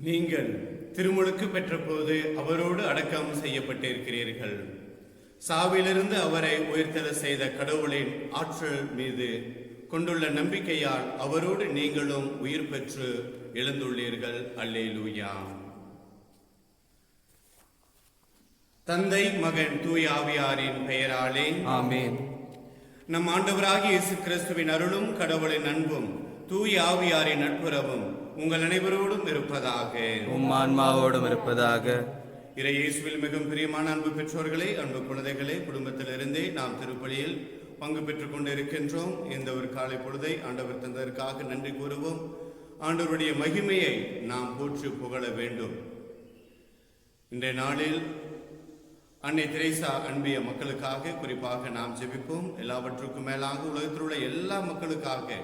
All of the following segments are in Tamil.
நீங்கள் திருமுழுக்கு பெற்ற போது அவரோடு அடக்கம் செய்யப்பட்டிருக்கிறீர்கள். சாவிலிருந்து அவரை உயிர்த்தெழ செய்த கடவுளின் ஆற்றல் மீது கொண்டுள்ள நம்பிக்கையால் அவரோடு நீங்களும் உயிர் பெற்று எழுந்துள்ளீர்கள். அல்லேலூயா. தந்தை, மகன், தூய ஆவியாரின் பெயராலே ஆமென். நம் ஆண்டவராகிய இயேசு கிறிஸ்துவின் அருளும் கடவுளின் அன்பும் தூய ஆவியாரின் நட்புறவும் உங்கள் அனைவரோடும் இருப்பதாக. உம் ஆன்மாவோடும் இருப்பதாக. இறை இயேசுவில் மிகவும் பிரியமான அன்பு பெற்றோர்களே, அன்பு குழந்தைகளே, குடும்பத்திலிருந்தே நாம் திருப்பலியில் பங்கு பெற்றுக் கொண்டிருக்கின்றோம். இந்த ஒரு காலை பொழுதை ஆண்டவர் தந்ததற்காக நன்றி கூறுவோம். ஆண்டவருடைய மகிமையை நாம் போற்றி புகழ வேண்டும். இன்றைய நாளில் அன்னை தெரேசா அன்பிய மக்களுக்காக குறிப்பாக நாம் ஜெபிப்போம். எல்லாவற்றுக்கும் மேலாக உலகத்தில் உள்ள எல்லா மக்களுக்காக,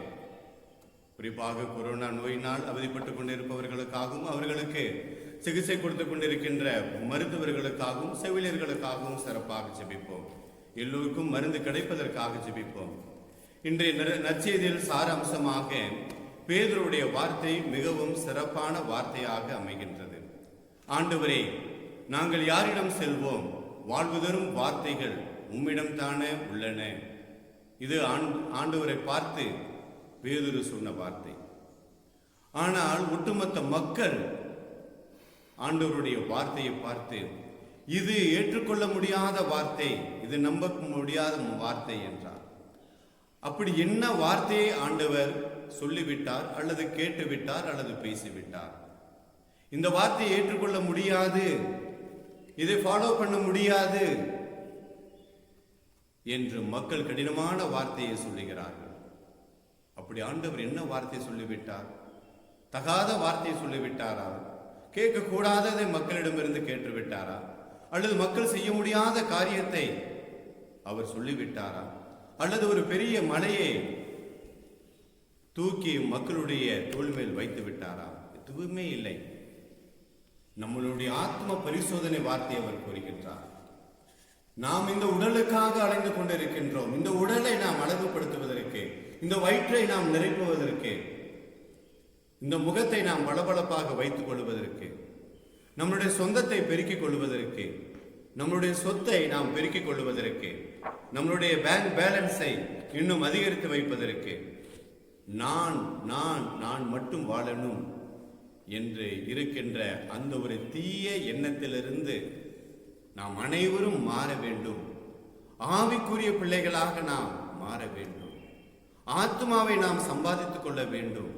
குறிப்பாக கொரோனா நோயினால் அவதிப்பட்டுக் கொண்டிருப்பவர்களுக்காகவும் அவர்களுக்கு சிகிச்சை கொடுத்துக் கொண்டிருக்கின்ற மருத்துவர்களுக்காகவும் செவிலியர்களுக்காகவும் சிறப்பாக ஜெபிப்போம். எல்லோருக்கும் மருந்து கிடைப்பதற்காக ஜெபிப்போம். இன்றைய நற்செய்தியில் சார அம்சமாக பேதுருவுடைய வார்த்தை மிகவும் சிறப்பான வார்த்தையாக அமைகின்றது. ஆண்டவரே, நாங்கள் யாரிடம் செல்வோம்? வாழ்வு தரும் வார்த்தைகள் உம்மிடம் தானே உள்ளன. இது ஆண்டவரை பார்த்து பேதுரு சொன்ன வார்த்தை. ஆனால் ஒட்டுமொத்த மக்கள் ஆண்டவருடைய வார்த்தையை பார்த்து இது ஏற்றுக்கொள்ள முடியாத வார்த்தை, இது நம்ப முடியாத வார்த்தை என்றார். அப்படி என்ன வார்த்தையை ஆண்டவர் சொல்லிவிட்டார், அல்லது கேட்டுவிட்டார், அல்லது பேசிவிட்டார்? இந்த வார்த்தையை ஏற்றுக்கொள்ள முடியாது, இதை ஃபாலோ பண்ண முடியாது என்று மக்கள் கடினமான வார்த்தையை சொல்லுகிறார்கள். அப்படி ஆண்டவர் என்ன வார்த்தை சொல்லிவிட்டார்? தகாத வார்த்தையை சொல்லிவிட்டாரா? கேட்கக்கூடாததை மக்களிடமிருந்து கேட்டுவிட்டாரா? அல்லது மக்கள் செய்ய முடியாத காரியத்தை அவர் சொல்லிவிட்டாரா? அல்லது ஒரு பெரிய மலையை தூக்கி மக்களுடைய தோள் மேல் வைத்து விட்டாரா? எதுவுமே இல்லை. நம்மளுடைய ஆத்ம பரிசோதனை வார்த்தை அவர் கூறுகின்றார். நாம் இந்த உடலுக்காக அலைந்து கொண்டிருக்கின்றோம். இந்த உடலை நாம் அழகுபடுத்துவதற்கு, இந்த வயிற்றை நாம் நிரப்புவதற்கு, இந்த முகத்தை நாம் பளபளப்பாக வைத்துக் கொள்வதற்கு, நம்முடைய சொந்தத்தை பெருக்கிக் கொள்வதற்கு, நம்முடைய சொத்தை நாம் பெருக்கிக் கொள்வதற்கு, நம்முடைய பேங்க் பேலன்ஸை இன்னும் அதிகரித்து வைப்பதற்கு, நான் நான் நான் மட்டும் வாழணும் என்று இருக்கின்ற அந்த ஒரு தீய எண்ணத்திலிருந்து நாம் அனைவரும் மாற வேண்டும். ஆவிக்குரிய பிள்ளைகளாக நாம் மாற வேண்டும். ஆத்மாவை நாம் சம்பாதித்துக் கொள்ள வேண்டும்.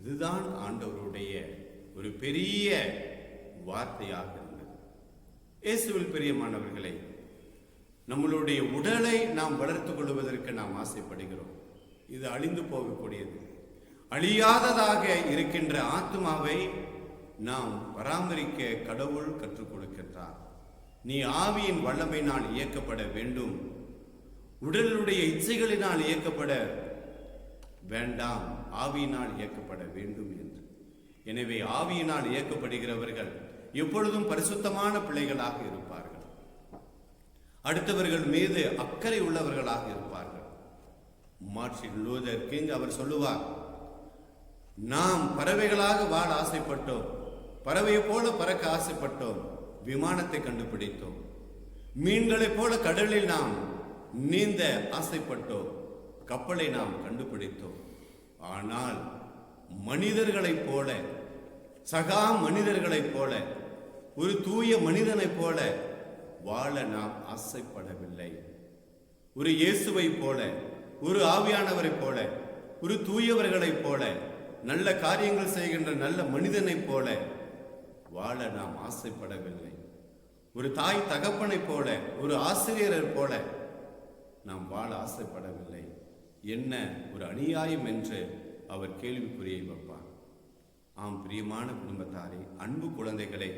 இதுதான் ஆண்டவருடைய ஒரு பெரிய வார்த்தையாக இருந்தது. இயேசுவில் பிரியமானவர்களே, நம்மளுடைய உடலை நாம் வளர்த்துக் கொள்வதற்கு நாம் ஆசைப்படுகிறோம். இது அழிந்து போகக்கூடியது. அழியாததாக இருக்கின்ற ஆத்மாவை நாம் பராமரிக்க கடவுள் கற்றுக் கொடுக்கின்றார். நீ ஆவியின் வல்லமையினால் இயக்கப்பட வேண்டும், உடலுடைய இச்சைகளினால் இயக்கப்பட வேண்டாம், ஆவியினால் இயக்கப்பட வேண்டும் என்று. எனவே ஆவியினால் இயக்கப்படுகிறவர்கள் எப்பொழுதும் பரிசுத்தமான பிள்ளைகளாக இருப்பார்கள். அடுத்தவர்கள் மீது அக்கறை உள்ளவர்களாக இருப்பார்கள். மார்ட்டின் லூதர் கிங் அவர் சொல்லுவார், நாம் பறவைகளாக வாழ ஆசைப்பட்டோம், பறவையை போல பறக்க ஆசைப்பட்டோம், விமானத்தை கண்டுபிடித்தோம். மீன்களைப் போல கடலில் நாம் நீந்த ஆசைப்பட்டோம், கப்பலை நாம் கண்டுபிடித்தோம். ஆனால் மனிதர்களைப் போல, சகா மனிதர்களைப் போல, ஒரு தூய மனிதனைப் போல வாழ நாம் ஆசைப்படவில்லை. ஒரு இயேசுவை போல, ஒரு ஆவியானவரைப் போல, ஒரு தூயவர்களைப் போல, நல்ல காரியங்கள் செய்கின்ற நல்ல மனிதனைப் போல வாழ நாம் ஆசைப்படவில்லை. ஒரு தாய் தகப்பனைப் போல, ஒரு ஆசிரியரை போல நாம் வாழ ஆசைப்படவில்லை. என்ன ஒரு அநியாயம் என்று அவர் கேள்விக்குறியை வைப்பார். ஆம் பிரியமான குடும்பத்தாரே, அன்பு குழந்தைகளே,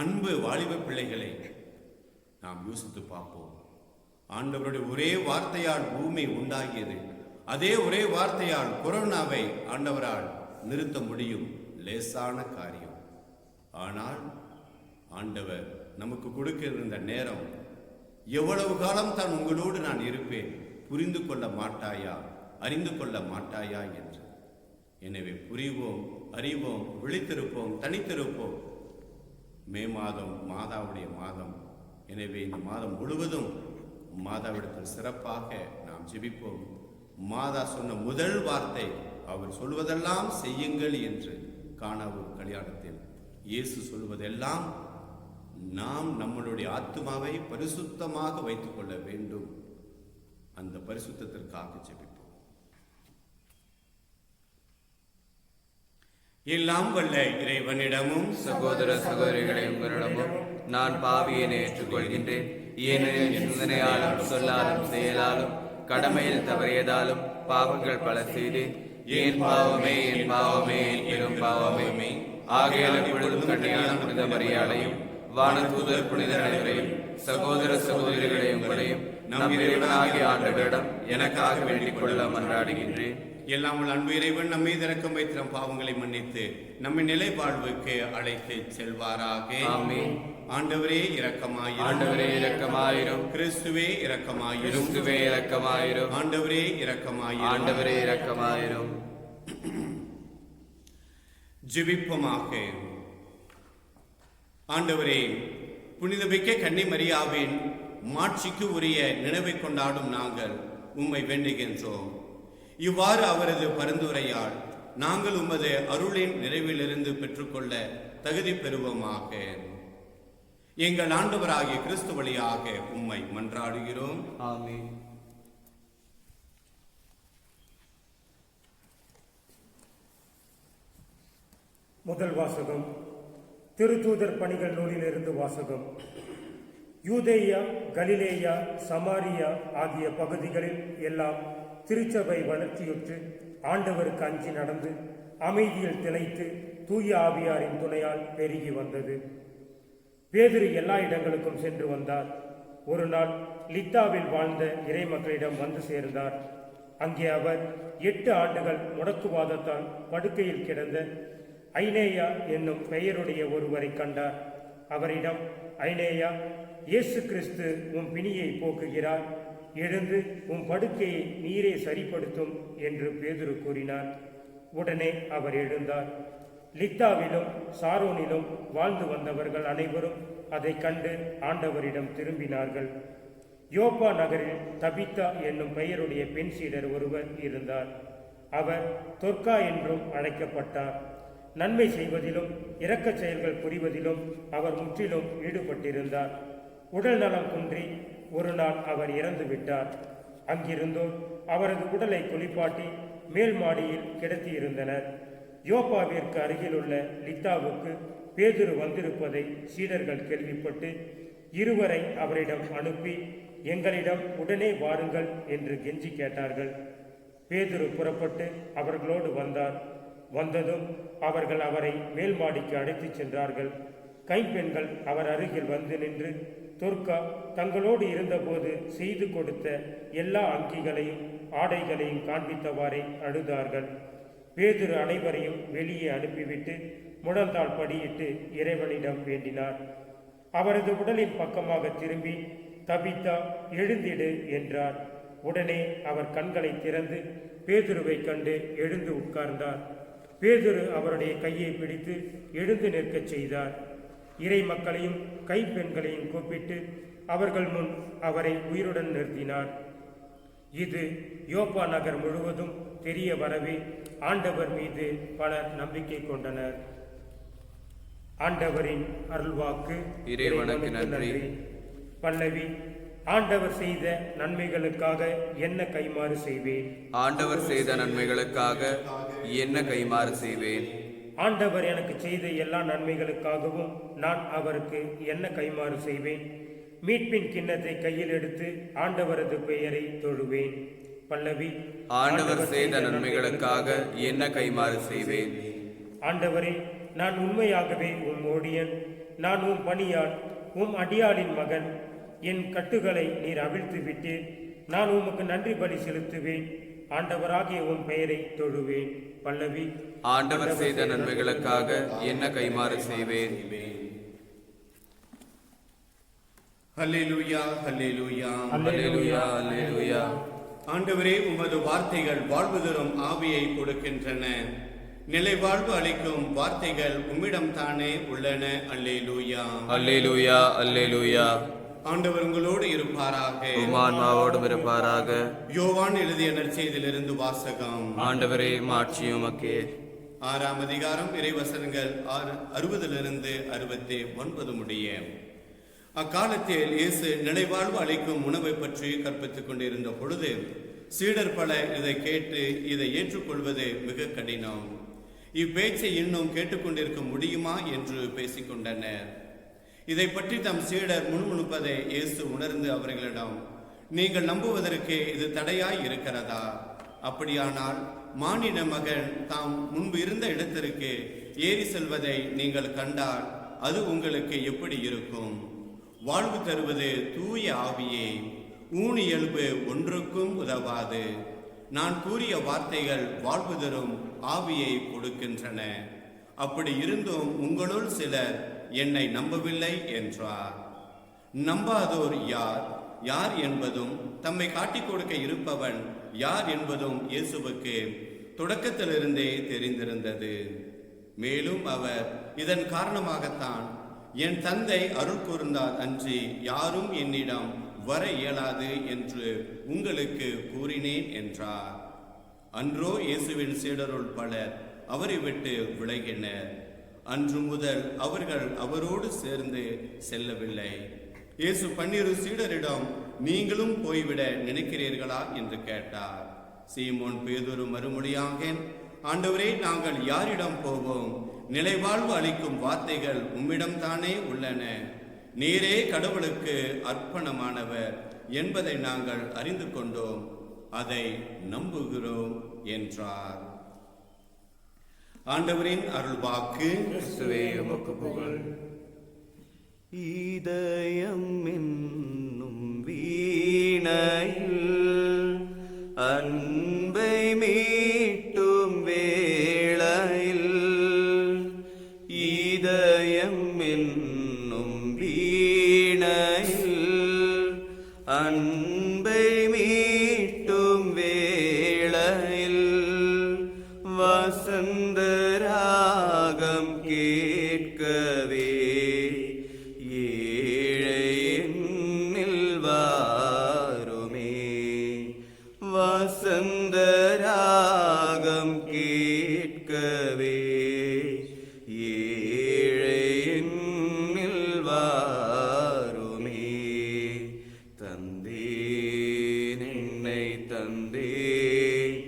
அன்பு வாலிப பிள்ளைகளே, நாம் யோசித்து பார்ப்போம். ஆண்டவருடைய ஒரே வார்த்தையால் பூமி உண்டாகியது. அதே ஒரே வார்த்தையால் கொரோனாவை ஆண்டவரால் நிறுத்த முடியும். லேசான காரியம். ஆனால் ஆண்டவர் நமக்கு கொடுக்கின்ற நேரம், எவ்வளவு காலம் தான் உங்களோடு நான் இருப்பேன், புரிந்து கொள்ள மாட்டாயா, அறிந்து கொள்ள மாட்டாயா என்று. எனவே புரிவோம், அறிவோம், விழித்திருப்போம், தனித்திருப்போம். மே மாதம் மாதாவுடைய மாதம். எனவே இந்த மாதம் முழுவதும் மாதாவிடத்தில் சிறப்பாக நாம் ஜெபிப்போம். மாதா சொன்ன முதல் வார்த்தை, அவர் சொல்வதெல்லாம் செய்யுங்கள் என்று. கானாவூர் கல்யாணத்தில் இயேசு சொல்வதெல்லாம் நாம் நம்மளுடைய ஆத்துமாவை பரிசுத்தமாக வைத்துக் கொள்ள வேண்டும். அந்த பரிசுத்தத்திற்காக ஜெபிப்போம். எல்லாம் வல்ல இறைவனிடமும் சகோதர சகோதரிகளை உங்களிடமும் நான் பாவியனை ஏற்றுக்கொள்கின்றேன். ஏனெனில் சிந்தனையாலும் சொல்லாலும் செயலாலும் கடமையில் தவறியதாலும் பாவங்கள் பல செய்தேன். என் பாவமே, என் பாவமே, என் பெரும் பாவமே. ஆகையால் எப்பொழுதும் கண்ணியான புனித மரியாதையும் வானதூதர் புனிதர் அனைவரையும் சகோதர சகோதரிகளை உங்களையும் நம் இறைவனாகிய ஆண்டவரிடம் எனக்காக வேண்டிக் கொள்ள மன்றாடுகின்றேன். எல்லாம் உள்ள அன்பு இறைவன் நம்மை இறக்கம் வைத்து நம் பாவங்களை மன்னித்து நம்மை நிலை வாழ்வுக்கு அழைத்து செல்வாராக. ஆமென். ஆண்டவரே இரக்கமாயிரும். ஆண்டவரே இரக்கமாயிரும். கிறிஸ்துவே இரக்கமாயிரும். கிறிஸ்துவே இரக்கமாயிரும். ஆண்டவரே இரக்கமாயிரும். ஆண்டவரே இரக்கமாயிரும். ஜெபிப்போமாக. ஆண்டவரே, புனிதமிக்க கன்னி மரியாவின் மாட்சிக்கு உரிய நினைவை கொண்டாடும் நாங்கள் உம்மை வேண்டுகின்றோம். இவ்வாறு அவரது பரிந்துரையால் நாங்கள் உமது அருளின் நிறைவிலிருந்து பெற்றுக்கொள்ள தகுதி பெறுவோமாக. எங்கள் ஆண்டவராகிய கிறிஸ்து வழியாக உம்மை மன்றாடுகிறோம். ஆமென். முதல் வாசகம் திருத்தூதர் பணிகள் நூலிலிருந்து வாசகம். யூதேயா, கலிலேயா, சமாரியா ஆகிய பகுதிகளில் எல்லாம் திருச்சபை வளர்ச்சியுற்று ஆண்டவருக்கு அஞ்சி நடந்து அமைதியில் திளைத்து தூய ஆவியாரின் துணையால் பெருகி வந்தது. பேதுரு எல்லா இடங்களுக்கும் சென்று வந்தார். ஒரு நாள் லித்தாவில் வாழ்ந்த இறைமக்களிடம் வந்து சேர்ந்தார். அங்கே அவர் 8 ஆண்டுகள் முடக்குவாதத்தால் படுக்கையில் கிடந்த ஐனேயா என்னும் பெயருடைய ஒருவரை கண்டார். அவரிடம், ஐனேயா, இயேசு கிறிஸ்து உம் பிணியை போக்குகிறார், எழுந்து உம் படுக்கையை நீரே சரிப்படுத்தும் என்று பேதுரு கூறினார். உடனே அவர் எழுந்தார். லித்தாவிலும் சாரோனிலும் வாழ்ந்து வந்தவர்கள் அனைவரும் அதை கண்டு ஆண்டவரிடம் திரும்பினார்கள். யோப்பா நகரில் தபித்தா என்னும் பெயருடைய பெண் சீடர் ஒருவர் இருந்தார். அவர் தொர்க்கா என்றும் அழைக்கப்பட்டார். நன்மை செய்வதிலும் இரக்கச் செயல்கள் புரிவதிலும் அவர் முற்றிலும் ஈடுபட்டிருந்தார். உடல் நலம் குன்றி ஒரு நாள் அவர் இறந்து விட்டார். அங்கிருந்தோர் அவரது உடலை குளிப்பாட்டி மேல் மாடியில் கிடத்தியிருந்தனர். யோப்பாவிற்கு அருகிலுள்ள லித்தாவுக்கு பேதுரு வந்திருப்பதை சீடர்கள் கேள்விப்பட்டு இருவரை அவரிடம் அனுப்பி, எங்களிடம் உடனே வாருங்கள் என்று கெஞ்சி கேட்டார்கள். பேதுரு புறப்பட்டு அவர்களோடு வந்தார். வந்ததும் அவர்கள் அவரை மேல் மாடிக்கு அழைத்துச் சென்றார்கள். கைம்பெண்கள் அவர் அருகில் வந்து நின்று தொர்க்கா தங்களோடு இருந்தபோது செய்து கொடுத்த எல்லா அங்கிகளையும் ஆடைகளையும் காண்பித்தவாறே அழுதார்கள். பேதுரு அனைவரையும் வெளியே அனுப்பிவிட்டு முழந்தாள் படியிட்டு இறைவனிடம் வேண்டினார். அவரது உடலின் பக்கமாக திரும்பி, தபித்தா, எழுந்திடு என்றார். உடனே அவர் கண்களை திறந்து பேதுருவை கண்டு எழுந்து உட்கார்ந்தார். பேதுரு அவருடைய கையை பிடித்து எழுந்து நிற்கச் செய்தார். இறை மக்களையும் கைப்பெண்களையும் கூப்பிட்டு அவர்கள் முன் அவரை உயிருடன் நிறுத்தினார். இது யோப்பா நகர் முழுவதும் தெரிய வரவே ஆண்டவர் மீது பலர் நம்பிக்கை கொண்டனர். ஆண்டவரின் அருள்வாக்கு. இறைவனுக்கு நன்றி. பல்லவி. ஆண்டவர் செய்த நன்மைகளுக்காக என்ன கைமாறு செய்வேன். ஆண்டவர் செய்த நன்மைகளுக்காக என்ன கைமாறு செய்வேன். ஆண்டவர் எனக்கு செய்த எல்லா நன்மைகளுக்காகவும் நான் அவருக்கு என்ன கைமாறு செய்வேன். மீட்பின் கிண்ணத்தை கையில் எடுத்து ஆண்டவரது பெயரை தொழுவேன். பல்லவி. ஆண்டவர் செய்த நன்மைகளுக்காக என்ன கைமாறு செய்வேன். ஆண்டவரே, நான் உண்மையாகவே உம் ஊழியன். நான் உம் பணியாள், உம் அடியாளின் மகன். என் கட்டுகளை நீர் அவிழ்த்து விட்டீர். நான் உமக்கு நன்றி பலி செலுத்துவேன். ஆண்டவராகிய உம் பெயரை தொழுவேன். பல்லவி. ஆண்டவர் செய்த நன்மைகளுக்காக என்ன கைமாறு செய்வேன். ஹல்லேலூயா, ஹல்லேலூயா, அல்லேலூயா, அல்லேலூயா. ஆண்டவரே, உமது வார்த்தைகள் வாழ்வு தரும் ஆவியை கொடுக்கின்றன. நிலைவாழ்வு அளிக்கும் வார்த்தைகள் உம்மிடம் தானே உள்ளன. அல்லேலூயா. அல்லேலூயா. அல்லேலூயா. ஆண்டவர் உங்களோடு இருப்பாராக. உமான்மாவோடும் இருப்பாராக. யோவான் எழுதிய நற்செய்தியிலிருந்து வாசகம். ஆண்டவரே மாட்சி உமக்கே. 6ஆம் அதிகாரம் இறைவசனங்கள் 60 69 முடிய. அக்காலத்தில் இயேசு நிலைவாழ்வு அளிக்கும் உணவை பற்றி கற்பித்துக் கொண்டிருந்த பொழுது சீடர் பல இதை கேட்டு இதை ஏற்றுக்கொள்வது மிக கடினம், இப்பேச்சை இன்னும் கேட்டுக்கொண்டிருக்க முடியுமா என்று பேசிக்கொண்டனர். இதை பற்றி தம் சீடர் முணுமுணுப்பதை இயேசு உணர்ந்து அவர்களிடம், நீங்கள் நம்புவதற்கு இது தடையாய் இருக்கிறதா? அப்படியானால் மானிட மகன் தாம் முன்பு இருந்த இடத்திற்கு ஏறி செல்வதை நீங்கள் கண்டால் அது உங்களுக்கு எப்படி இருக்கும்? வாழ்வு தருவது தூய ஆவியே, ஊனியல்பு ஒன்றுக்கும் உதவாது. நான் கூறிய வார்த்தைகள் வாழ்வு தரும் ஆவியை கொடுக்கின்றன. அப்படி இருந்தும் உங்களுள் சிலர் என்னை நம்பவில்லை என்றார். நம்பாதோர் யார் யார் என்பதும் தம்மை காட்டிக் கொடுக்க இருப்பவன் யார் என்பதும் இயேசுவுக்கு தொடக்கத்திலிருந்தே தெரிந்திருந்தது. மேலும் அவர் இதன் காரணமாகத்தான் என் தந்தை அருள் கூர்ந்தார் அன்றி யாரும் என்னிடம் வர இயலாது என்று உங்களுக்கு கூறினேன் என்றார். அன்றோ இயேசுவின் சீடருள் பலர் அவரை விட்டு விலகினர். அன்று முதல் அவர்கள் அவரோடு சேர்ந்து செல்லவில்லை. இயேசு 12 சீடரிடம், நீங்களும் போய்விட நினைக்கிறீர்களா என்று கேட்டார். சீமோன் பேதுரு மறுமொழியாக, ஆண்டவரே, நாங்கள் யாரிடம் போவோம்? நிலைவாழ்வு அளிக்கும் வார்த்தைகள் உம்மிடம் தானே உள்ளன. நீரே கடவுளுக்கு அர்ப்பணமானவர் என்பதை நாங்கள் அறிந்து கொண்டோம், அதை நம்புகிறோம் என்றார். ஆண்டவரின் அருள்வாக்கு. கிறிஸ்துவே உமக்கு புகழ். இதயம் என்னும் வீணையில் அன்பை மீட்டும் வேளையில், இதயம் என்னும் வீணையில் அன்பை மீட்டும் வேளையில் வசந்த ராகம் கேட்கவே ஏழை என்னில் வாருமே. வசந்த ராகம் கேட்கவே ஏழை என்னில் வாருமே. தந்தேன் என்னை தந்தேன்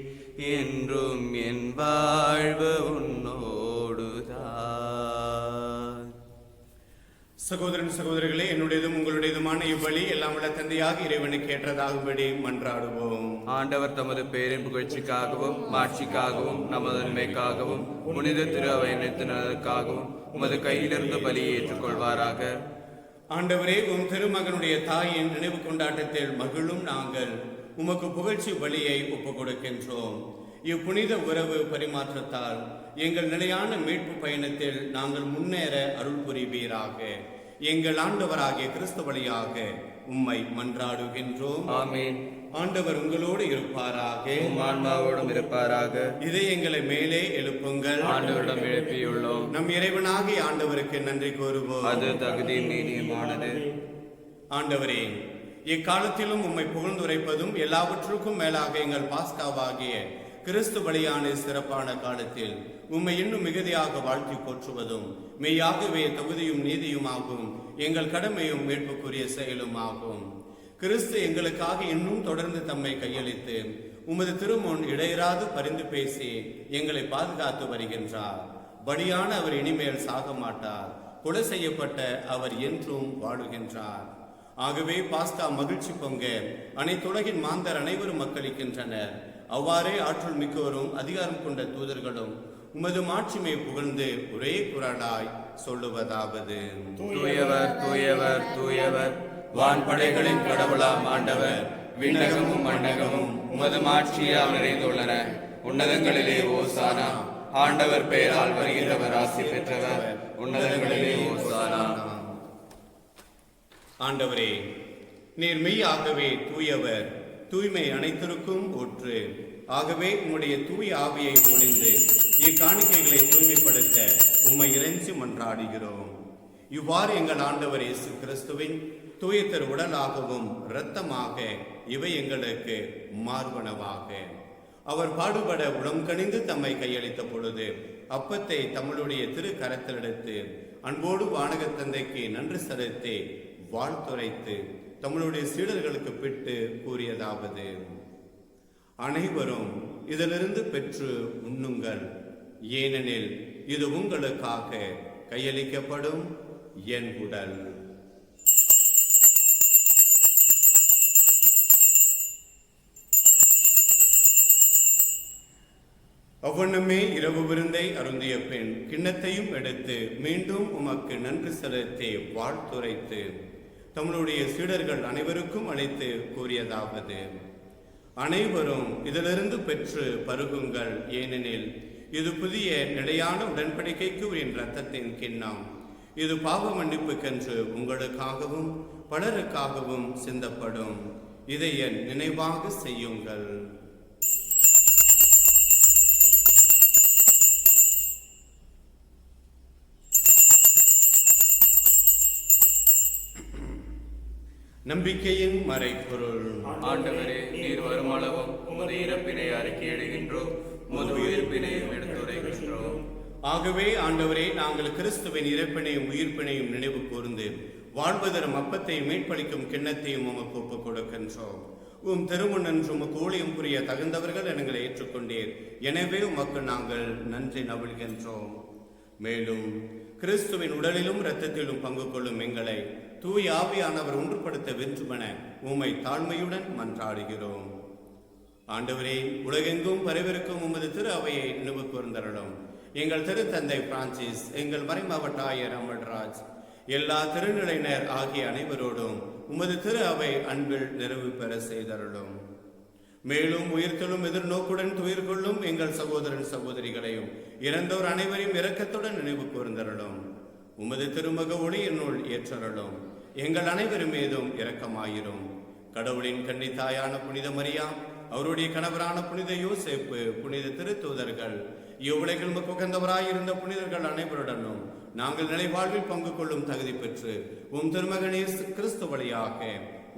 என்றும் என் வாழ்வு உன்னோடுதான். சகோதரன் சகோதரிகளே, என்னுடையதும் உங்களுடையதுமான இவ்வழி எல்லாம் உள்ள தந்தையாக இறைவனுக்கு ஏற்றதாகும்படி மன்றாடுவோம். ஆண்டவர் தமது பேரின் புகழ்ச்சிக்காகவும் மாட்சிக்காகவும் நமது நன்மைக்காகவும் புனித திரு அவை நிறுத்தினதற்காகவும் உமது கையிலிருந்து பலியை ஏற்றுக்கொள்வாராக. ஆண்டவரே, உம் திருமகனுடைய தாயின் நினைவு கொண்டாட்டத்தில் மகிழும் நாங்கள் உமக்கு புகழ்ச்சி பலியை ஒப்புக் கொடுக்கின்றோம். இப்புனித உறவு பரிமாற்றத்தால் எங்கள் நிலையான மீட்பு பயணத்தில் நாங்கள் முன்னேற அருள் புரிவீராக. எங்கள் ஆண்டவராகிய கிறிஸ்து வழியாக உம்மை மன்றாடுகின்றோம். ஆமென். ஆண்டவர் உங்களோடு இருப்பாராக. உம் ஆன்மாவோடும் இருப்பாராக. இதயங்களை மேலே எழுப்புங்கள். ஆண்டவரிடம் எழுப்பியுள்ளோம். நம் இறைவனாகிய ஆண்டவருக்கு நன்றி கூறுவோம். அது தகுதி நீதியுமானது. ஆண்டவரே, இக்காலத்திலும் உம்மை புகழ்ந்துரைப்பதும் எல்லாவற்றுக்கும் மேலாக எங்கள் பாஸ்காவாகிய கிறிஸ்து பலியான சிறப்பான காலத்தில் உம்மை இன்னும் மிகுதியாக வாழ்த்தி போற்றுவதும் மெய்யாகவே தகுதியும் நீதியுமாகும், எங்கள் கடமையும் மீட்புக்குரிய செயலுமாகும். கிறிஸ்து எங்களுக்காக இன்னும் தொடர்ந்து தம்மை கையளித்து உமது திருமுன் இடையராது பரிந்து பேசி எங்களை பாதுகாத்து வருகின்றார். பலியான அவர் இனிமேல் சாக மாட்டார். கொலை செய்யப்பட்ட அவர் என்றும் வாழுகின்றார். ஆகவே பாஸ்கா மகிழ்ச்சி பொங்க அனைத்துலகின் மாந்தர் அனைவரும் மக்களிக்கின்றனர். அவ்வாறே ஆற்றல் மிக்கோரும் அதிகாரம் கொண்ட தூதர்களும் உமது மாட்சிமை புகழ்ந்து ஒரே குரலாய் சொல்லுவதாவது: தூயவர் தூயவர் தூயவர், வான்படைகளின் கடவுளாம் ஆண்டவர். விண்ணகமும் மண்ணகமும் உமது மாட்சியால் நிறைந்துள்ளன. உன்னதங்களிலே ஓசானா. ஆண்டவர் பெயரால் வருகிறவர் ஆசி பெற்றவர். உன்னதங்களிலே ஓசானா. ஆண்டவரே, நீர் மெய்யாகவே தூயவர், தூய்மை அனைத்திற்கும் ஊற்று. ஆகவே உம்முடைய தூய ஆவியை பொழிந்து இக்காணிக்கைகளை தூய்மைப்படுத்த உம்மை இறைஞ்சி மன்றாடுகிறோம். இவ்வாறு எங்கள் ஆண்டவர் இயேசு கிறிஸ்துவின் தூய திரு உடலாகவும் இரத்தமாக இவை எங்களுக்கு மார்பனவாக. அவர் பாடுபட உளம் கனிந்து தம்மை கையளித்த பொழுது அப்பத்தை தம்முடைய திரு கரத்தில் எடுத்து அன்போடு வானகத் தந்தைக்கு நன்றி செலுத்தி வாழ்த்துரைத்து தம்முடைய சீடர்களுக்கு பிட்டு கூறியதாவது: அனைவரும் இதிலிருந்து பெற்று உண்ணுங்கள், ஏனெனில் இது உங்களுக்காக கையளிக்கப்படும் என் உடல். அவ்வண்ணமே இரவு விருந்தை அருந்திய பின் கிண்ணத்தையும் எடுத்து மீண்டும் உமக்கு நன்றி செலுத்தி வாழ்த்துரைத்து தம்முடைய சீடர்கள் அனைவருக்கும் அழைத்து கூறியதாவது: அனைவரும் இதிலிருந்து பெற்று பருகுங்கள், ஏனெனில் இது புதிய நிலையான உடன்படிக்கைக்கு என் இரத்தத்தின் கிண்ணம். இது பாவ மன்னிப்புக்கென்று உங்களுக்காகவும் பலருக்காகவும் சிந்தப்படும். இதை என் நினைவாக செய்யுங்கள். நம்பிக்கையின் மறைபொருள். ஆண்டவரே, நீர் வருமளவும் உமது இறப்பினை அறிக்கையிடுகின்றோம், உமது உயிர்ப்பினையும் எடுத்துரைக்கின்றோம். ஆகவே ஆண்டவரே, நாங்கள் கிறிஸ்துவின் இறப்பினையும் உயிர்ப்பினையும் நினைவு கூர்ந்து வாழ்வதரும் அப்பத்தை மீட்பளிக்கும் கிண்ணத்தையும் உமக்கு ஒப்புக் கொடுக்கின்றோம். உம் திருமுன்னன்று உமக்கு ஊழியம் புரிய தகுந்தவர்கள் எங்களை ஏற்றுக்கொண்டீர். எனவே உமக்கு நாங்கள் நன்றி நவிழ்கின்றோம். மேலும் கிறிஸ்துவின் உடலிலும் இரத்தத்திலும் பங்கு கொள்ளும் எங்களை தூய ஆவியானவர் ஒன்றுபடுத்த வென்றுமென உம்மை தாழ்மையுடன் மன்றாடுகிறோம். ஆண்டவரே, உலகெங்கும் பரவிருக்கும் உமது திரு அவையை நினைவு கூர்ந்தருளும். எங்கள் திருத்தந்தை பிரான்சிஸ், எங்கள் மறைமாவட்ட ஆயர் அமல்ராஜ், எல்லா திருநிலையினர் ஆகிய அனைவரோடும் உமது திரு அவை அன்பில் நிறைவு பெற செய்தருளும். மேலும் உயிர்த்தெழும் எதிர்நோக்குடன் துயிர் கொள்ளும் எங்கள் சகோதரன் சகோதரிகளையும் இறந்தோர் அனைவரையும் இரக்கத்துடன் நினைவு கூர்ந்தருளும். உமது திருமக ஒளி என்னுள் ஏற்றருளும். எங்கள் அனைவரும் மீதும் இரக்கமாயிரும். கடவுளின் கன்னித்தாயான புனித மரியா, அவருடைய கணவரான புனித யோசேப்பு, புனித திருத்தூதர்கள், இவ்வுலகில் உகந்தவராயிருந்த புனிதர்கள் அனைவருடனும் நாங்கள் நிலை வாழ்வில் பங்கு கொள்ளும் தகுதி பெற்று உம் திருமகனே கிறிஸ்து வழியாக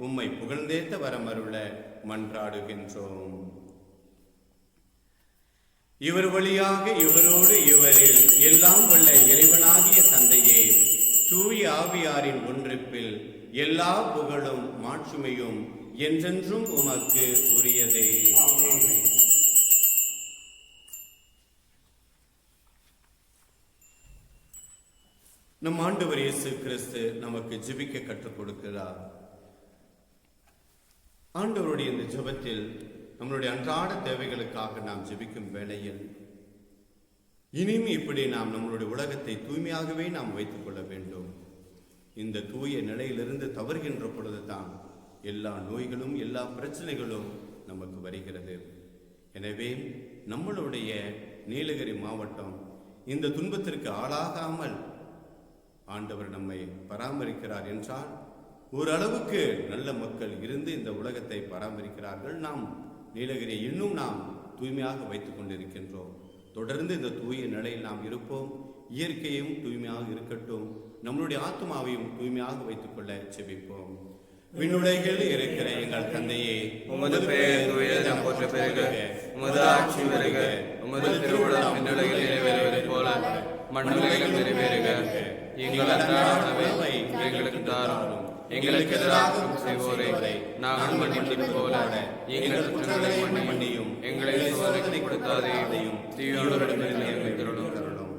உம்மை புகழ்ந்தேத்த வரமருள மன்றாடுகின்றோம். இவர் வழியாக இவரோடு இவரில் எல்லாம் வல்ல இறைவனாகிய தந்தையே, தூய ஆவியாரின் ஒன்றிப்பில் எல்லா புகழும் மாட்சிமையும் என்றென்றும் உமக்கு உரியதே. நம் ஆண்டவர் இயேசு கிறிஸ்து நமக்கு ஜெபிக்க கற்றுக் கொடுக்கிறார். ஆண்டவருடைய இந்த ஜெபத்தில் நம்மளுடைய அன்றாட தேவைகளுக்காக நாம் ஜெபிக்கும் வேளையில் இனிமே இப்படி நாம் நம்மளுடைய உலகத்தை தூய்மையாகவே நாம் வைத்துக் கொள்ள வேண்டும். இந்த தூய நிலையிலிருந்து தவறுகின்ற பொழுதுதான் எல்லா நோய்களும் எல்லா பிரச்சனைகளும் நமக்கு வருகிறது. எனவே நம்மளுடைய நீலகிரி மாவட்டம் இந்த துன்பத்திற்கு ஆளாகாமல் ஆண்டவர் நம்மை பராமரிக்கிறார் என்றால், ஓரளவுக்கு நல்ல மக்கள் இருந்து இந்த உலகத்தை பராமரிக்கிறார்கள். நாம் நீலகிரியை இன்னும் நாம் தூய்மையாக வைத்துக் கொண்டிருக்கின்றோம். தொடர்ந்து இந்த தூய நிலையில் நாம் இருப்போம். இயற்கையும் தூய்மையாக இருக்கட்டும், நம்மளுடைய ஆத்மாவையும் தூய்மையாக வைத்துக் கொள்ள செபிப்போம். விண்ணுலகில் இருக்கிற எங்கள் தந்தையே, உமது பெயர் தூயதென போற்ற பெறுக, உமது ஆட்சி வருக, உமது திருவுளம் விண்ணுலகில் நிறைவேறுவது போல மண்ணுலகில் நிறைவேறுக. எங்கள் அன்றாட உணவை எங்களுக்கு தாரும். எங்களுக்கு எதிராக செய்வோரை நாங்கள் மன்னிப்பது போல எங்கள் குற்றங்களை மன்னியும். எங்களை சோதனைக்கு கொடுத்தாதேயும், தீயோரிடமிருந்து எங்களை திருளும்.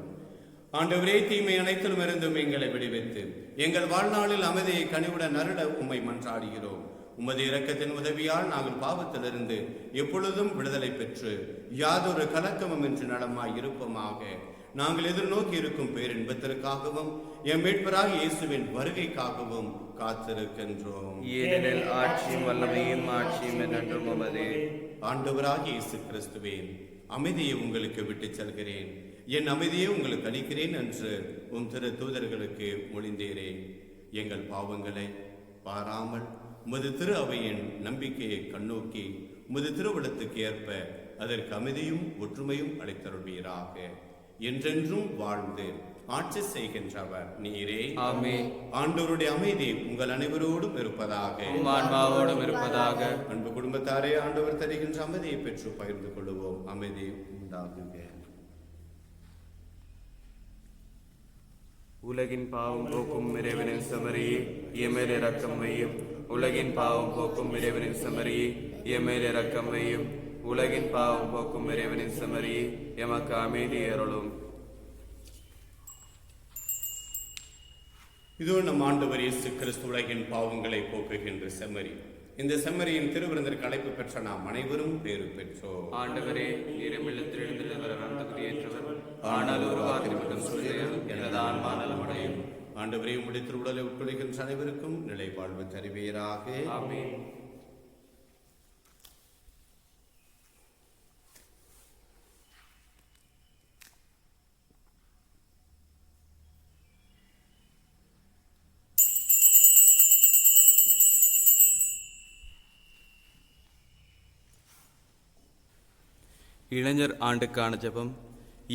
ஆண்டவரே, தீமை அனைத்திலும் இருந்தும் எங்களை விடுவித்து எங்கள் வாழ்நாளில் அமைதியை கனிவுடன் அருள உம்மை மன்றாடுகிறோம். உமது இரக்கத்தின் உதவியால் நாங்கள் பாவத்திலிருந்து எப்பொழுதும் விடுதலை பெற்று யாதொரு கலக்கமும் என்று நலமாய் இருப்போமாக. நாங்கள் எதிர்நோக்கி இருக்கும் பேரின்பத்திற்காகவும் எம் மீட்பராகிய இயேசுவின் வருகைக்காகவும் காத்திருக்கின்றோம். ஏனெனில் ஆட்சியும் வல்லமையும் ஆட்சியும் என்றென்றும் உமதே. ஆண்டவராகிய இயேசு கிறிஸ்துவே, அமைதியை உங்களுக்கு விட்டுச் செல்கிறேன், என் அமைதியை உங்களுக்கு அளிக்கிறேன் என்று உம் திரு தூதர்களுக்கு மொழிந்தீரே. எங்கள் பாவங்களை பாராமல் உமது திரு அவையின் நம்பிக்கையை கண்ணோக்கி உமது திருவுளத்துக்கு ஏற்ப அதற்கு அமைதியும் ஒற்றுமையும் அளித்தருள்வீராக. என்றென்றும் வாழ்ந்து ஆட்சி செய்கின்றவர் நீரே. ஆமென். ஆண்டவருடைய அமைதி உங்கள் அனைவரோடும் இருப்பதாக. உம் ஆன்மாவோடும் இருப்பதாக. அன்பு குடும்பத்தாரே, ஆண்டவர் தருகின்ற அமைதியை பெற்று பகிர்ந்து கொள்வோம். அமைதி உண்டாகுக. உலகின் பாவம் போக்கும் இறைவனின் செம்மறியே, எமேல் இரக்கம் வையும். உலகின் பாவம் போக்கும் இறைவனின் செம்மறியே, எமேல் இரக்கம் வையும். உலகின் பாவம் போக்கும் இறைவனின் செம்மறியே, எமக்கு அமைதி அருளும். இதோ நம் ஆண்டவர் இயேசு கிறிஸ்து உலகின் பாவங்களை போக்குகின்ற செம்மறி. இந்த செம்மறியின் திருவிருந்திற்கு அழைப்பு பெற்ற நாம் அனைவரும் பேறு பெற்றோம். ஆண்டவரே, நீரமில்லத்திலிருந்து வர தகுதியேற்றவர், ஆனால் ஒரு வார்த்தை மட்டும் சொல்லுங்கள், எனது ஆன்மா நலமடையும். ஆண்டவரே, உம்முடைய திருவுடலை உட்கொள்கின்ற அனைவருக்கும் நிலை வாழ்வு தருவீராக. ஆமென். இளைஞர் ஆண்டுக்கான ஜெபம்.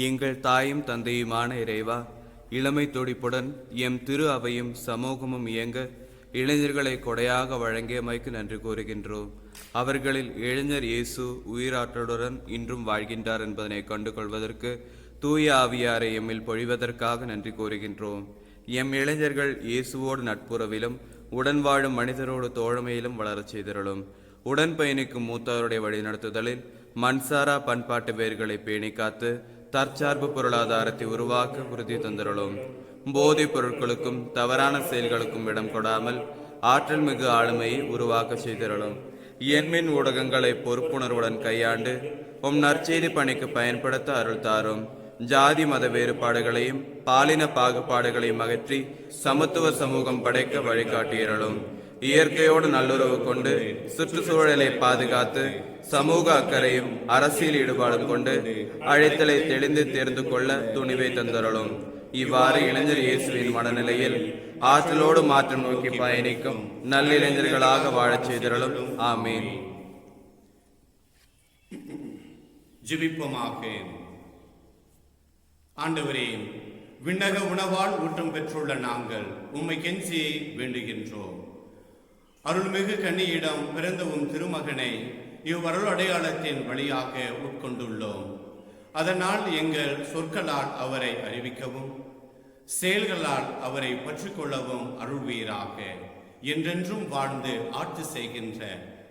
எங்கள் தாயும் தந்தையுமான இறைவா, இளமை துடிப்புடன் எம் திரு அவையும் சமூகமும் இயங்க இளைஞர்களை கொடையாக வழங்கியமைக்கு நன்றி கூறுகின்றோம். அவர்களில் இளைஞர் இயேசு உயிராற்றலுடன் இன்றும் வாழ்கின்றார் என்பதனை கண்டுகொள்வதற்கு தூய ஆவியாரை எம்மில் பொழிவதற்காக நன்றி கூறுகின்றோம். எம் இளைஞர்கள் இயேசுவோடு நட்புறவிலும் உடன் வாழும் மனிதரோடு தோழமையிலும் வளரச் செய்திருளும். உடன் பயணிக்கும் மூத்தவருடைய வழிநடத்துதலில் மண்சாரா பண்பாட்டு வேர்களை பேணி காத்து தற்சார்பு பொருளாதாரத்தை உருவாக்க உறுதி தந்திருளும். போதைப் பொருட்களுக்கும் தவறான செயல்களுக்கும் இடம் கொடாமல் ஆற்றல் மிகு ஆளுமையை உருவாக்க செய்திருளும். எண்மின் ஊடகங்களை பொறுப்புணர்வுடன் கையாண்டு உம் நற்செய்தி பணிக்கு பயன்படுத்த அருள் தாரும். ஜாதி மத வேறுபாடுகளையும் பாலின பாகுபாடுகளையும் அகற்றி சமத்துவ சமூகம் படைக்க வழிகாட்டியருளும். இயற்கையோடு நல்லுறவு கொண்டு சுற்றுச்சூழலை பாதுகாத்து சமூக அக்கறையும் அரசியல் ஈடுபாடும் கொண்டு அழைத்தலை தெளிந்து தேர்ந்து கொள்ள துணிவை தந்தருளும். இவ்வாறு இளைஞர் இயேசுவின் மனநிலையில் ஆற்றலோடு மாற்றம் நோக்கி பயணிக்கும் நல்லிளைஞர்களாக வாழச் செய்திருளும். ஆமீன். ஜெபிப்போமாக. ஆண்டவரே, விண்ணக உணவால் ஊட்டம் பெற்றுள்ள நாங்கள் உம்மை கெஞ்சி வேண்டுகின்றோம். அருள்மிகு கன்னியிடம் பிறந்த உம் திருமகனை இவ்வருள் அடையாளத்தின் வழியாக உட்கொண்டுள்ளோம். அதனால் எங்கள் சொற்களால் அவரை அறிவிக்கவும் செயல்களால் அவரை பற்றிக்கொள்ளவும் அருள்வீராக. என்றென்றும் வாழ்ந்து ஆட்சி செய்கின்ற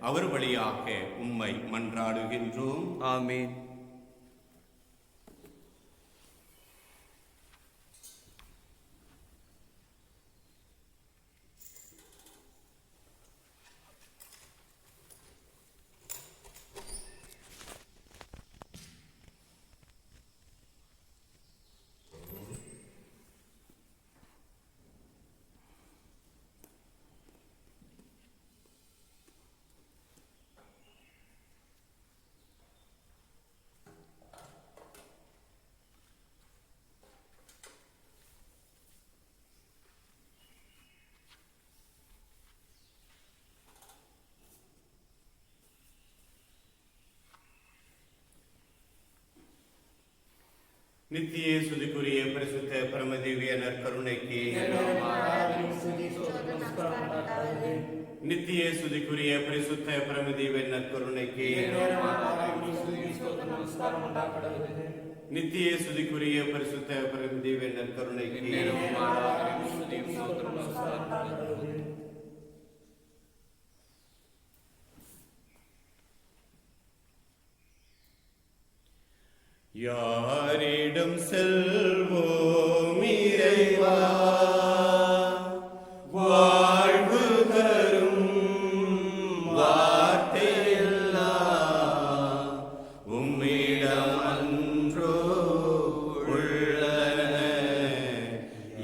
அவர் வழியாக உம்மை மன்றாடுகின்றோம். ஆமீன். நித்திய சுதிக்குரிய பரிசுத்த பரமதிவ்ய நற்கருணைக்கு, நித்திய சுதிக்குரிய பரிசுத்த பரமதிவ்ய நற்கருணைக்கு, நித்திய சுதிக்குரிய பரிசுத்த பரமதிவ்ய நற்கருணைக்கு, யாரிடம் செல்வோம் இறைவா, வாழ்வு தரும் வார்த்தையெல்லாம் உம்மிடம் அன்றோ உள்ளன.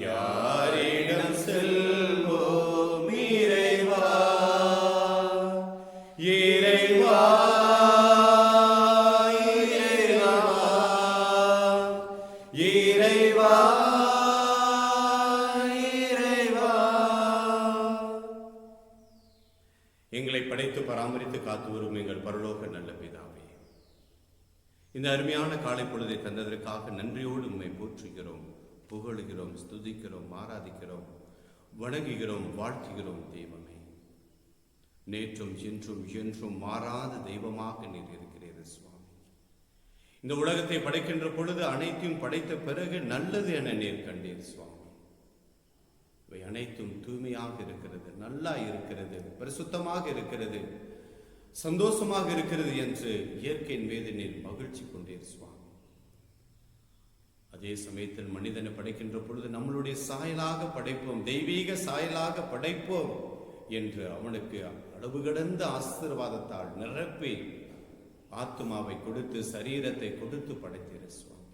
யாரிடம் செல்வோம் இறைவா, இறைவா இறைவா இறைவா. எங்களை படைத்து பராமரித்து காத்து வரும் எங்கள் பரலோக நல்ல பிதாவே, இந்த அருமையான காலை பொழுதை தந்ததற்காக நன்றியோடு உம்மை போற்றுகிறோம், புகழுகிறோம், ஸ்துதிக்கிறோம், ஆராதிக்கிறோம், வணங்குகிறோம், வாழ்த்துகிறோம். தெய்வமே, நேற்றும் இன்றும் என்றும் மாறாத தெய்வமாக நீர் இருக்கிறீர் சுவாமி. இந்த உலகத்தை படைக்கின்ற பொழுது அனைத்தையும் படைத்த பிறகு நல்லது என நீர் கண்டீர் சுவாமி. இவை அனைத்தும் தூய்மையாக இருக்கிறது, நல்லா இருக்கிறது, பரிசுத்தமாக இருக்கிறது, சந்தோஷமாக இருக்கிறது என்று இயற்கையின் மீது நீர் மகிழ்ச்சி கொண்டீர் சுவாமி. அதே சமயத்தில் மனிதனை படைக்கின்ற பொழுது நம்மளுடைய சாயலாக படைப்போம், தெய்வீக சாயலாக படைப்போம் என்று அவனுக்கு அளவு கடந்த ஆசீர்வாதத்தால் நிரப்பி ஆத்துமாவை கொடுத்து சரீரத்தை கொடுத்து படைத்தீர் சுவாமி.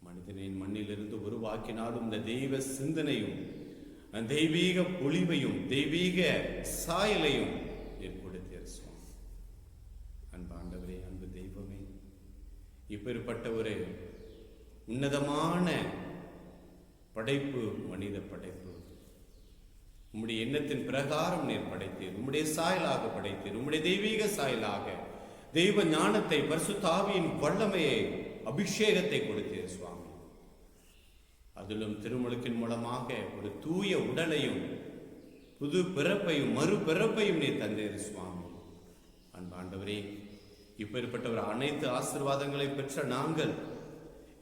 மனிதனின் மண்ணிலிருந்து உருவாக்கினாலும் இந்த தெய்வ சிந்தனையும் தெய்வீக பொலிவையும் தெய்வீக சாயலையும் ஏற்படுத்தியர் சுவாமி. அன்பாண்டவரே, அன்பு தெய்வமே, இப்பேற்பட்ட ஒரு உன்னதமான படைப்பு மனித படைப்பு உம்முடைய எண்ணத்தின் பிரகாரம் நீர் படைத்தீர், உம்முடைய சாயலாக படைத்தீர், உம்முடைய தெய்வீக சாயலாக தெய்வ ஞானத்தை, பரிசுத்த ஆவியின் வல்லமையை, அபிஷேகத்தை கொடுத்தீர் சுவாமி. அதிலும் திருமுழுக்கின் மூலமாக ஒரு தூய உடலையும் புது பிறப்பையும் மறுபிறப்பையும் நீ தந்தீர் சுவாமி. அன்பாண்டவரே, இப்பேற்பட்டவர் அனைத்து ஆசீர்வாதங்களை பெற்ற நாங்கள்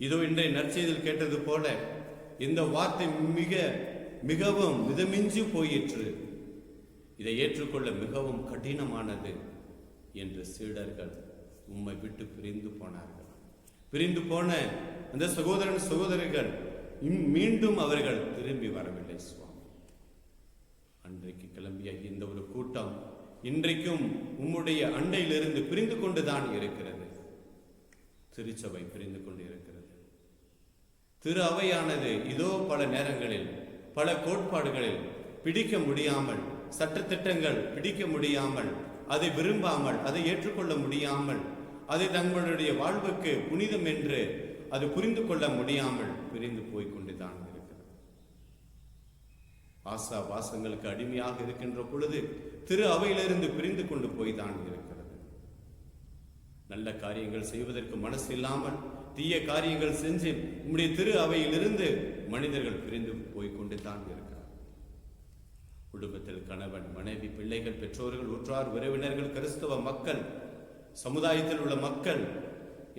இதோ இன்றைய நற்செய்தியில் கேட்டது போல இந்த வார்த்தை மிகவும் மிதமிஞ்சி போயிற்று, இதை ஏற்றுக்கொள்ள மிகவும் கடினமானது என்று சீடர்கள் உம்மை விட்டு பிரிந்து போனார்கள். பிரிந்து போன அந்த சகோதரன் சகோதரிகள் மீண்டும் அவர்கள் திரும்பி வரவில்லை சுவாமி. அன்றைக்கு கிளம்பிய இந்த ஒரு கூட்டம் இன்றைக்கும் உம்முடைய அண்டையிலிருந்து பிரிந்து கொண்டுதான் இருக்கிறது. திருச்சபை பிரிந்து கொண்டு இருக்கிறது. திரு அவையானது இதோ பல நேரங்களில் பல கோட்பாடுகளில் பிடிக்க முடியாமல், சட்டத்திட்டங்கள் பிடிக்க முடியாமல், அதை விரும்பாமல், அதை ஏற்றுக்கொள்ள முடியாமல், அதை தங்களுடைய வாழ்வுக்கு புனிதம் என்று அது புரிந்து கொள்ள முடியாமல் பிரிந்து போய்கொண்டுதான் இருக்கிறது. ஆசா வாசங்களுக்கு அடிமையாக இருக்கின்ற பொழுது திரு அவையிலிருந்து பிரிந்து கொண்டு போய்தான் இருக்கிறது. நல்ல காரியங்கள் செய்வதற்கு மனசு இல்லாமல் தீய காரியங்கள் செஞ்சு உம்முடைய திரு அவையிலிருந்து மனிதர்கள் பிரிந்து போய்கொண்டு தான் இருக்கிறார். குடும்பத்தில் கணவன், மனைவி, பிள்ளைகள், பெற்றோர்கள், உற்றார் உறவினர்கள், கிறிஸ்தவ மக்கள், சமுதாயத்தில் உள்ள மக்கள்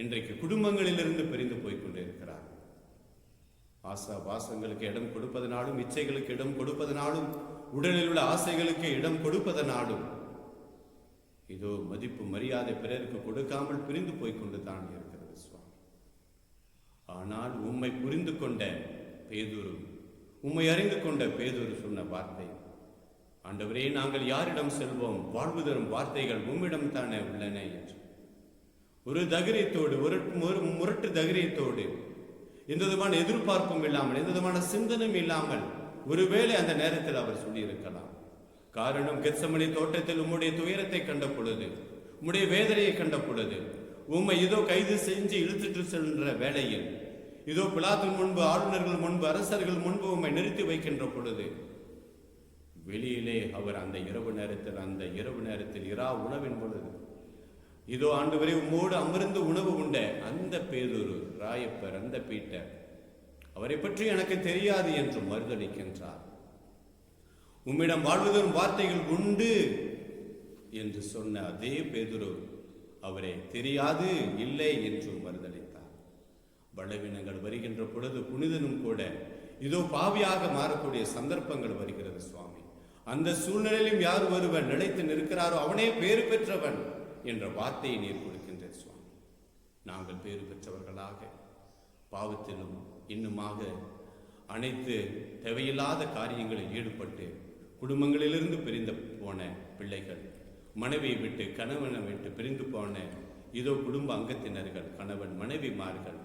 இன்றைக்கு குடும்பங்களிலிருந்து பிரிந்து போய்கொண்டிருக்கிறார். ஆசா வாசங்களுக்கு இடம் கொடுப்பதனாலும், இச்சைகளுக்கு இடம் கொடுப்பதனாலும், உடலில் உள்ள ஆசைகளுக்கு இடம் கொடுப்பதனாலும் இதோ மதிப்பு மரியாதை பிறருக்கு கொடுக்காமல் பிரிந்து போய்கொண்டு தான் இருக்கிறது சுவாமி. ஆனால் உம்மை புரிந்து கொண்ட பேதுரு, உம்மை அறிந்து கொண்ட பேதுரு சொன்ன வார்த்தை, ஆண்டவரே, நாங்கள் யாரிடம் செல்வோம்? வாழ்வு தரும் வார்த்தைகள் உம்மிடம் தானே உள்ளன என்று ஒரு தைரியத்தோடு, ஒரு முரட்டு தைரியத்தோடு, எந்த விதமான எதிர்பார்ப்பும் இல்லாமல், எந்த விதமான சிந்தனையும் இல்லாமல் ஒருவேளை அந்த நேரத்தில் அவர் சொல்லியிருக்கலாம். காரணம், கெத்சமனி தோட்டத்தில் உம்முடைய துயரத்தை கண்ட பொழுது, உம்முடைய வேதனையை கண்ட பொழுது, உம்மை இதோ கைது செஞ்சு இழுத்துட்டு சென்ற வேளையில், இதோ பிலாத்தின் முன்பு, ஆளுநர்கள் முன்பு, அரசர்கள் முன்பு உம்மை நிறுத்தி வைக்கின்ற பொழுது வெளியிலே அவர் அந்த இரவு நேரத்தில் இரா உணவின் பொழுது இதோ ஆண்டவரே, உம்மோடு அமர்ந்து உணவு உண்ட அந்த பேதுரு, ராயப்பர், அந்த பீட்டர், அவரை பற்றி எனக்கு தெரியாது என்று மறுதளிக்கின்றார். உம்மிடம் வாழ்வதரும் வார்த்தைகள் உண்டு என்று சொன்ன அதே பேதுரு அவரை தெரியாது, இல்லை என்று மறுதளித்தார். பலவீனங்கள் வருகின்ற பொழுது புனிதனும் கூட இதோ பாவியாக மாறக்கூடிய சந்தர்ப்பங்கள் வருகிறது சுவாமி. அந்த சூழ்நிலையிலும் யார் ஒருவன் நிலைத்து நிற்கிறாரோ அவனே பேறு பெற்றவன் என்ற வார்த்தையை நீர் கொடுக்கின்ற சுவாமி. நாங்கள் பேறு பெற்றவர்களாக பாவத்திலும் இன்னுமாக அனைத்து தேவையில்லாத காரியங்களில் ஈடுபட்டு குடும்பங்களிலிருந்து பிரிந்து போன பிள்ளைகள், மனைவியை விட்டு கணவனை விட்டு பிரிந்து போன இதோ குடும்ப அங்கத்தினர்கள், கணவன் மனைவிமார்கள்,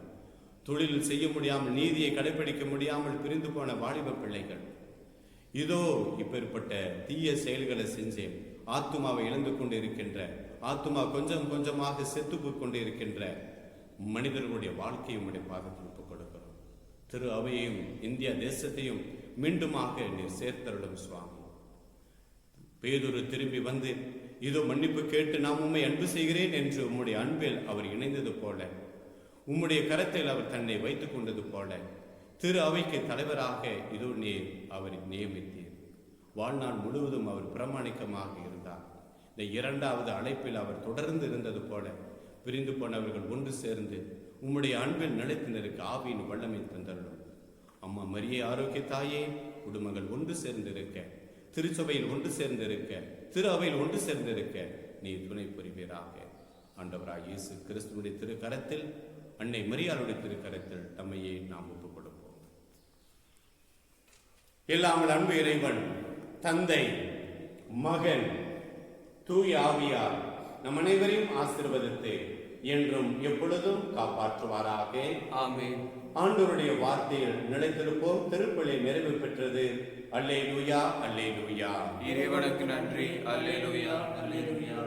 தொழில் செய்ய முடியாமல், நீதியை கடைபிடிக்க முடியாமல் பிரிந்து போன வாலிப பிள்ளைகள், இதோ இப்பேற்பட்ட தீய செயல்களை செஞ்சு ஆத்துமாவை இழந்து கொண்டு இருக்கின்ற, ஆத்துமா கொஞ்சம் கொஞ்சமாக செத்து போய் கொண்டு இருக்கின்ற மனிதர்களுடைய வாழ்க்கையும் உடைய பாதத்தில் ஒப்புக் கொடுக்கிறோம். திரு அவையையும் இந்தியா தேசத்தையும் மீண்டுமாக நீர் சேர்த்தருளும் சுவாமி. பேதுரு திரும்பி வந்து இதோ மன்னிப்பு கேட்டு நாம் உம்மை அன்பு செய்கிறேன் என்று உம்முடைய அன்பில் அவர் இணைந்தது போல, உம்முடைய கரத்தில் அவர் தன்னை வைத்துக் கொண்டது போல, திரு அவைக்கு தலைவராக இதோ நீர் அவரை நியமித்தீர். வாழ்நாள் முழுவதும் அவர் பிரமாணிக்கமாக இருந்தார். இந்த இரண்டாவது அழைப்பில் அவர் தொடர்ந்து இருந்தது போல, பிரிந்து போனவர்கள் ஒன்று சேர்ந்து உம்முடைய அன்பில் நிலைத்தினருக்கு ஆவியின் வல்லமை தந்தருளும். அம்மா மரியே ஆரோக்கிய தாயே, குடும்பங்கள் ஒன்று சேர்ந்திருக்க, திருச்சபையில் ஒன்று சேர்ந்திருக்க, திரு அவையில் ஒன்று சேர்ந்திருக்க நீ துணை புரிவீராக. ஆண்டவராய் இயேசு கிறிஸ்துவினுடைய திருக்கரத்தில், அன்னை மரியாளுடைய திருக்கரத்தில் தம்மையே நாம் ஒப்புக் கொடுப்போம். எல்லாமல் அன்பு இறைவன் தந்தை, மகன், தூய ஆவியார் நம் அனைவரையும் ஆசீர்வதித்து என்றும் எப்பொழுதும் காப்பாற்றுவாராக. ஆமென். ஆண்டவருடைய வார்த்தையில் நிலைத்திருப்போம். திருப்பலி நிறைவு பெற்றது. அல்லேலூயா, அல்லேலூயா. இறைவனுக்கு நன்றி. அல்லேலூயா, அல்லேலூயா.